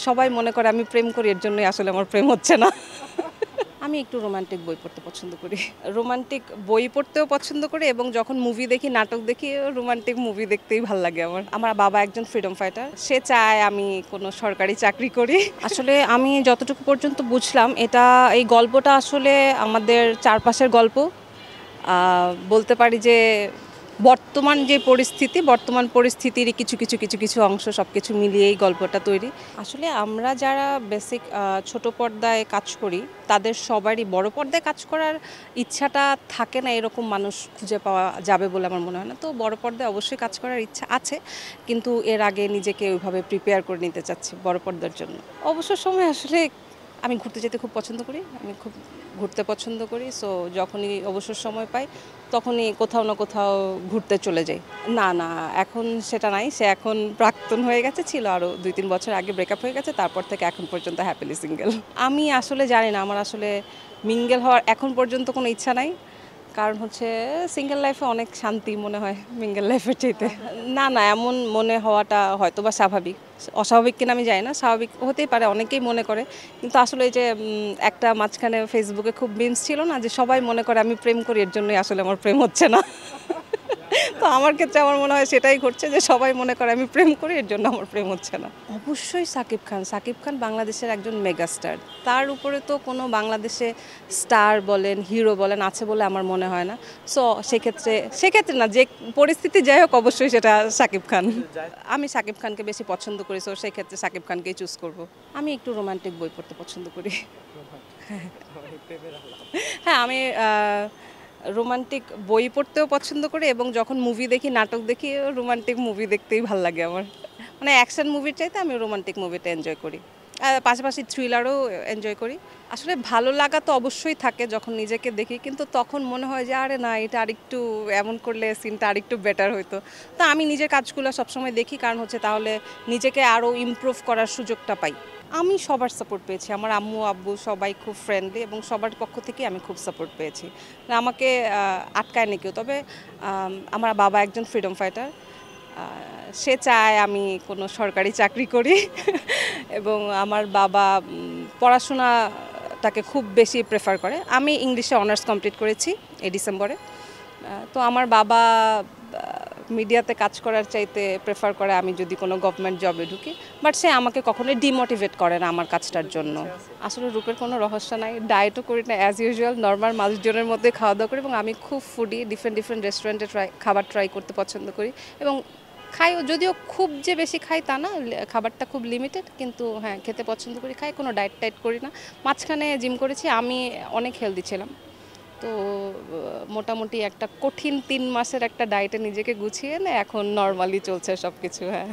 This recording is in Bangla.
সবাই মনে করে আমি প্রেম করি, এর জন্যই আসলে আমার প্রেম হচ্ছে না। আমি একটু রোমান্টিক বই পড়তে পছন্দ করি। রোমান্টিক বই পড়তেও পছন্দ করি এবং যখন মুভি দেখি, নাটক দেখি, রোমান্টিক মুভি দেখতেই ভাল লাগে আমার। আমার বাবা একজন ফ্রিডম ফাইটার। সে চায় আমি কোনো সরকারি চাকরি করি। আসলে আমি যতটুকু পর্যন্ত বুঝলাম, এই গল্পটা আসলে আমাদের চারপাশের গল্প। বলতে পারি যে বর্তমান পরিস্থিতির কিছু অংশ সবকিছু মিলিয়েই গল্পটা তৈরি। আসলে আমরা যারা বেসিক ছোট পর্দায় কাজ করি, তাদের সবারই বড় পর্দায় কাজ করার ইচ্ছাটা থাকে না, এরকম মানুষ খুঁজে পাওয়া যাবে বলে আমার মনে হয় না। তো বড় পর্দায় অবশ্যই কাজ করার ইচ্ছা আছে, কিন্তু এর আগে নিজেকে ওইভাবে প্রিপেয়ার করে নিতে চাচ্ছি বড় পর্দার জন্য। অবসর সময় আসলে আমি ঘুরতে যেতে খুব পছন্দ করি। আমি খুব ঘুরতে পছন্দ করি। সো যখনই অবসর সময় পাই, তখনই কোথাও না কোথাও ঘুরতে চলে যাই। না, না, এখন সেটা নাই। সে এখন প্রাক্তন হয়ে গেছে, ছিল আরও ২-৩ বছর আগে ব্রেকআপ হয়ে গেছে। তারপর থেকে এখন পর্যন্ত হ্যাপিলি সিঙ্গেল। আমি আসলে জানি না, আমার আসলে মিঙ্গেল হওয়ার এখন পর্যন্ত কোনো ইচ্ছা নাই। কারণ হচ্ছে সিঙ্গেল লাইফে অনেক শান্তি মনে হয় মিঙ্গেল লাইফের চাইতে। না, না, এমন মনে হওয়াটা হয়তোবা স্বাভাবিক। অস্বাভাবিক কিনা আমি জানি না, স্বাভাবিক হতেই পারে, অনেকেই মনে করে। কিন্তু আসলে এই যে একটা মাঝখানে ফেসবুকে খুব মিমস ছিল না, যে সবাই মনে করে আমি প্রেম করি, এর জন্যই আসলে আমার প্রেম হচ্ছে না। তো আমার ক্ষেত্রে আমার মনে হয় সেটাই ঘটছে, যে সবাই মনে করে আমি প্রেম করি, এর জন্য আমার প্রেম হচ্ছে না। অবশ্যই সাকিব খান। সাকিব খান বাংলাদেশের একজন মেগাস্টার। তার উপরে তো কোনো বাংলাদেশে স্টার বলেন, হিরো বলেন আছে বলে আমার মনে হয় না। সো সেক্ষেত্রে না, যে পরিস্থিতি যাই হোক, অবশ্যই সেটা সাকিব খান। আমি সাকিব খানকে বেশি পছন্দ করি, সো সেক্ষেত্রে সাকিব খানকেই চুজ করব। আমি একটু রোমান্টিক বই পড়তে পছন্দ করি। হ্যাঁ, আমি রোমান্টিক বই পড়তেও পছন্দ করি এবং যখন মুভি দেখি, নাটক দেখি, রোমান্টিক মুভি দেখতেই ভাল লাগে আমার। মানে অ্যাকশন মুভির চাইতে আমি রোমান্টিক মুভিটা এনজয় করি। পাশাপাশি থ্রিলারও এনজয় করি। আসলে ভালো লাগা তো অবশ্যই থাকে যখন নিজেকে দেখি, কিন্তু তখন মনে হয় যে আরে না, এটা আরেকটু এমন করলে সিনটা আরেকটু বেটার হইতো। তো আমি নিজের কাজগুলো সবসময় দেখি, কারণ হচ্ছে তাহলে নিজেকে আরও ইমপ্রুভ করার সুযোগটা পাই। আমি সবার সাপোর্ট পেয়েছি। আমার আম্মু, আব্বু সবাই খুব ফ্রেন্ডলি এবং সবার পক্ষ থেকে আমি খুব সাপোর্ট পেয়েছি। আমাকে আটকায়নি কেউ। তবে আমার বাবা একজন ফ্রিডম ফাইটার। সে চায় আমি কোনো সরকারি চাকরি করি। এবং আমার বাবা পড়াশোনাটাকে খুব বেশি প্রেফার করে। আমি ইংলিশে অনার্স কমপ্লিট করেছি এই ডিসেম্বরে। তো আমার বাবা মিডিয়াতে কাজ করার চাইতে প্রেফার করে আমি যদি কোনো গভর্নমেন্ট জবে ঢুকি। বাট সে আমাকে কখনোই ডিমোটিভেট করে না আমার কাজটার জন্য। আসলে রূপের কোনো রহস্য নাই। ডায়েটও করি না, অ্যাজ ইউজুয়াল নর্মাল মানুষজনের মধ্যে খাওয়া দাওয়া করি এবং আমি খুব ফুডি। ডিফারেন্ট রেস্টুরেন্টে খাবার ট্রাই করতে পছন্দ করি এবং খাই। যদিও খুব যে বেশি খাই তা না, খাবারটা খুব লিমিটেড, কিন্তু হ্যাঁ, খেতে পছন্দ করি, খাই। কোনো ডায়েট করি না। মাঝখানে জিম করেছি, আমি অনেক হেলদি ছিলাম। তো মোটামুটি একটা কঠিন ৩ মাসের একটা ডায়েটে নিজেকে গুছিয়ে এনে এখন নর্মালি চলছে সব কিছু। হ্যাঁ।